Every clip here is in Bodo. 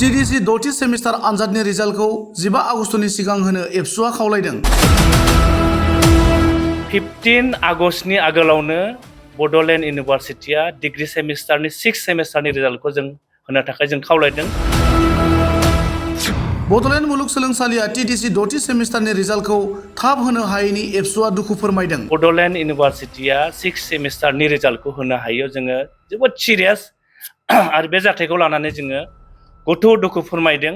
TDC द'थि सेमिस्टार आनजादनि रिजाल्टखौ 15 आगस्तनि सिगां होनो एबसुआ खावलायदों। 15 आगस्तनि आगोलावनो बड'लेण्ड इउनिभारसिटिया डिग्री सेमिस्टारनि 6 सेमिस्टारनि रिजाल्टखौ जों होनो थाखाय जों खावलायदों। बड'लेण्ड मुलुगसोलोंसालिया TDC द'थि सेमिस्टारनि रिजाल्टखौ थाब होनो हायैनि एबसुआ दुखु फोरमायदों। बड'लेण्ड इउनिभारसिटिया 6 सेमिस्टारनि रिजाल्टखौ होनो हायैयाव जोङो जोबोद सिरियास आरो बे जाथायखौ लानानै जोङो गोथौ दुखु फोरमायदों।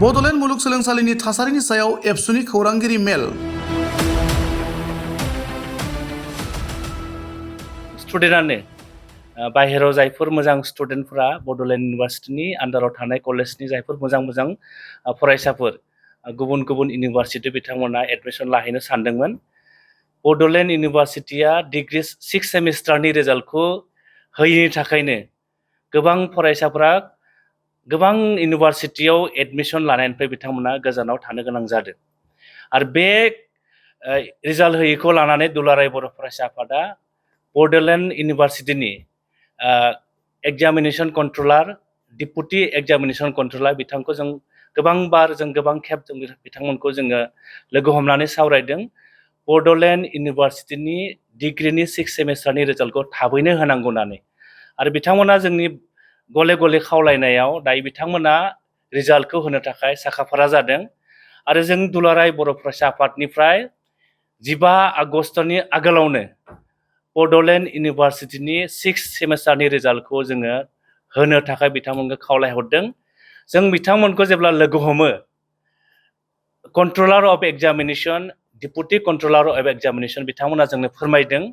बड'लेण्ड मुलुगसोलोंसालिनि थासारिनि सायाव एबसुनि खौरांगिरि मेल। स्टुडेन्टआनो बाहेराव जायफोर मोजां स्टुडेन्टफोरा बड'लेण्ड इउनिभारसिटिनि आन्डाराव थानाय कलेजनि जायफोर मोजां फरायसाफोर गुबुन गुबुन इउनिभारसिटि बिथांमोना एडमिसन लाहैनो सानदोंमोन। बड'लेण्ड इउनिभारसिटिया डिग्री 6 सेमिस्टारनि रिजाल्टखौ होयैनि थाखायनो गोबां फरायसाफोरा गोबां इउनिभारसिटियाव एडमिसन लानायनिफ्राय बिथांमोना गोजानाव थानो गोनां जादों। आरो बे रिजाल्ट होयैखौ लानानै दुलाराय बर' फरायसा आफादा बड'लेण्ड इउनिभारसिटिनि examination controller deputy examination controller बिथांखौ जों गोबां खेब जों बिथांमोनखौ जोङो लोगो हमनानै सावरायदों। बड'लेण्ड इउनिभारसिटिनि डिग्रीनि 6 सेमिस्टारनि रिजाल्टखौ थाबैनो होनांगौ होननानै आरो बिथांमोना जोंनि गले गले खावलायनायाव दायो बिथांमोना रिजाल्टखौ होनो थाखाय साखाफारा जादों। आरो जों दुलाराय बर' फरायसा आफादनिफ्राय 15 आगस्तनि आगोलावनो बड'लेण्ड इउनिभारसिटिनि 6 सेमिस्टारनि रिजाल्टखौ जोङो होनो थाखाय बिथांमोनखौ खावलायहरदों। जों बिथांमोनखौ जेब्ला लोगो हमो controller of examination deputy controller of examination बिथांमोना जोंनो फोरमायदों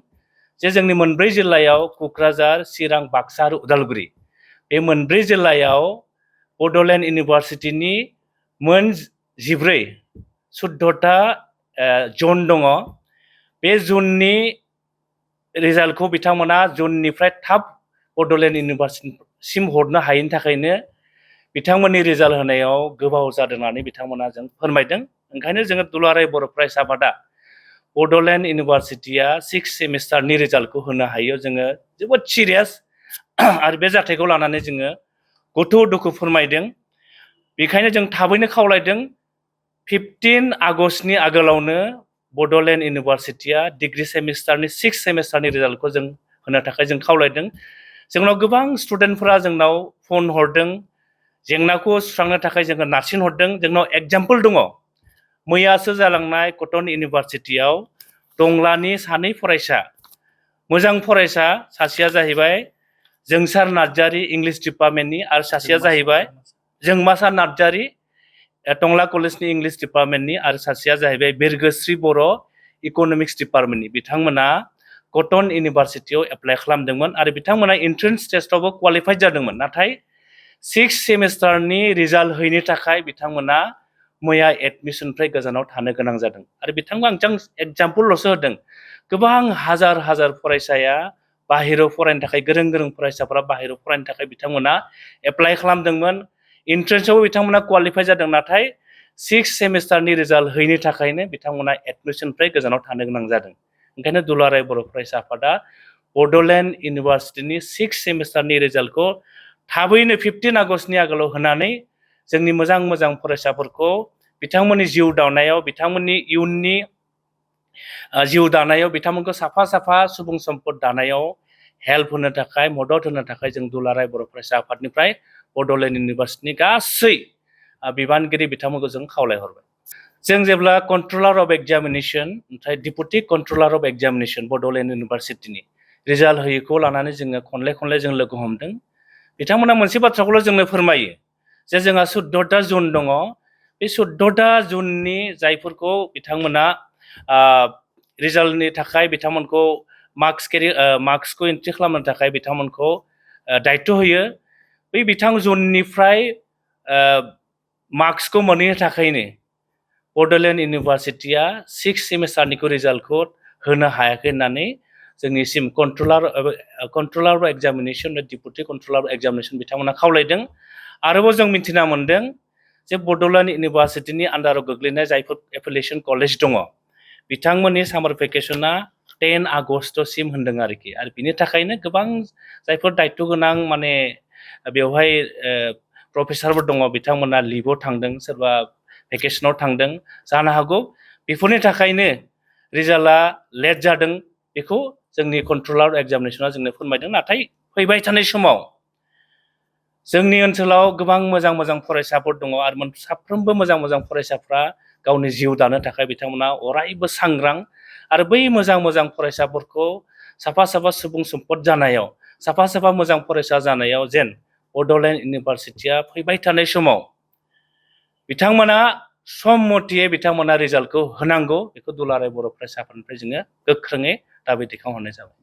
जे जोंनि मोनब्रै जिल्लायाव क'क्राझार, चिरां, बाक्सा आरो उदालगुरि बे मोनब्रै जिल्लायाव बड'लेण्ड इउनिभारसिटिनि मोन 14टा जन दङ। बे जननि रिजाल्टखौ बिथांमोना जननिफ्राय थाब बड'लेण्ड इउनिभारसिटिसिम हरनो हायैनि थाखायनो बिथांमोननि रिजाल्ट होनायाव गोबाव जादों होननानै बिथांमोना जों फोरमायदों। ओंखायनो जोङो दुलाराय बर' फरायसा आफादा बड'लेण्ड इउनिभारसिटिया 6 सेमिस्टारनि रिजाल्टखौ होनो हायैयाव जोङो जोबोद सिरियास आरो बे जाथायखौ लानानै जोङो गोथौ दुखु फोरमायदों। बेखायनो जों थाबैनो खावलायदों 15 आगस्तनि आगोलावनो बड'लेण्ड इउनिभारसिटिया डिग्री सेमिस्टारनि 6 सेमिस्टारनि रिजाल्टखौ जों होनो थाखाय जों खावलायदों। जोंनाव गोबां स्टुडेन्टफोरा जोंनाव फन हरदों, जेंनाखौ सुस्रांनो थाखाय जोङो नारसिन हरदों। जोंनाव एग्जाम्पल दङ। मैयासो जालांनाय कटन इउनिभारसिटियाव टंलानि सानै फरायसा मोजां फरायसा, सासेया जाहैबाय जोंसार नार्जारी इंलिश डिपार्टमेन्टनि आरो सासेया जाहैबाय जोंमासार नार्जारी टंला कलेजनि इंलिश डिपार्टमेन्टनि आरो सासेया जाहैबाय बिरगोस्रि बर' इक'नमिक्स डिपार्टमेन्टनि। बिथांमोना कटन इउनिभारसिटियाव एप्लाइ खालामदोंमोन आरो बिथांमोना एन्ट्रेन्स टेस्टआवबो क्वालिफाइड जादोंमोन। नाथाय 6 सेमिस्टारनि रिजाल्ट होयैनि थाखाय बिथांमोना मैया एडमिसननिफ्राय गोजानाव थानो गोनां जादों। आरो बिथांमोना आं एग्जाम्पलल'सो होदों। गोबां हाजार फरायसाया बाहेरायाव फरायनो थाखाय गोरों फरायसाफोरा बाहेरायाव फरायनो थाखाय बिथांमोना एप्लाइ खालामदोंमोन। एन्ट्रेन्सआवबो बिथांमोना क्वालिफाइ जादों। नाथाय 6 सेमिस्टारनि रिजाल्ट होयैनि थाखायनो बिथांमोना एडमिसननिफ्राय गोजानाव थानो गोनां जादों। ओंखायनो दुलाराय बर' फरायसा आफादा बड'लेण्ड इउनिभारसिटिनि 6 सेमिस्टारनि रिजाल्टखौ थाबैनो 15 आगस्तनि आगोलाव होनानै जोंनि मोजां फरायसाफोरखौ बिथांमोननि जिउ दानायाव बिथांमोननि इयुननि जिउ दानायाव बिथांमोनखौ साफा सुबुं सम्पद दानायाव हेल्प होनो थाखाय मदद होनो थाखाय जों दुलाराय बर' फरायसा आफादनिफ्राय बड'लेण्ड इउनिभारसिटिनि गासै बिबानगिरि बिथांमोनखौ जों खावलायहरबाय। जों जेब्ला कन्ट्रलार अफ एग्जामिनेशन ओमफ्राय deputy controller of examination Bodoland इउनिभारसिटिनि रिजाल्ट होयैखौ लानानै जोङो खनले जों लोगो हमदों। बिथांमोना मोनसे बाथ्राखौल' जोंनो फोरमायो जे जोंहा 14टा जन दङ। बे 14टा जननि जायफोरखौ बिथांमोना रिजाल्टनि थाखाय बिथांमोनखौ मार्क्सखौ एन्ट्रि खालामनो थाखाय बिथांमोनखौ दायित्व होयो। बै बिथां जननिफ्राय मार्क्सखौ मोनहैनो थाखायनो बड'लेण्ड इउनिभारसिटिया 6 सेमिस्टारनिखौ रिजाल्टखौ होनो हायाखै होननानै जोंनिसिम controller of examination deputy controller of examination बिथांमोना खावलायदों। आरोबाव जों मिथिना मोनदों जे बड'लेण्ड इउनिभारसिटिनि आन्डाराव गोग्लैनाय जायफोर एफिलिएशन कलेज दङ बिथांमोननि सामार भेकेसना 10 आगष्टसिम होनदों आरोखि आरो बिनि थाखायनो गोबां जायफोर दायित्व गोनां माने बेवहाय प्रफेसारफोर दङ बिथांमोना लिभाव थांदों सोरबा भेकेसनाव थांदों जानो हागौ बेफोरनि थाखायनो रिजाल्टआ लेट जादों बेखौ जोंनि कन्ट्रलार एग्जामिनेसना जोंनो फोरमायदों नाथाय फैबाय थानाय समाव जोंनि ओनसोलाव गोबां मोजां मोजां फरायसाफोर दङ आरो साफ्रोमबो मोजां मोजां फरायसाफ्रा गावनि जिउ दानो थाखाय बिथांमोना अरायबो सांग्रां आरो बै मोजां मोजां फरायसाफोरखौ साफा साफा सुबुं सम्पद जानायाव साफा साफा मोजां फरायसा जानायाव जेन बड'लेण्ड इउनिभारसिटिया फैबाय थानाय समाव बिथांमोना सम मथे बिथांमोना रिजाल्टखौ होनांगौ बेखौ दुलाराय बर' फरायसाफोरनिफ्राय जोङो गोख्रोङै दाबि दैखांहरनाय जाबाय।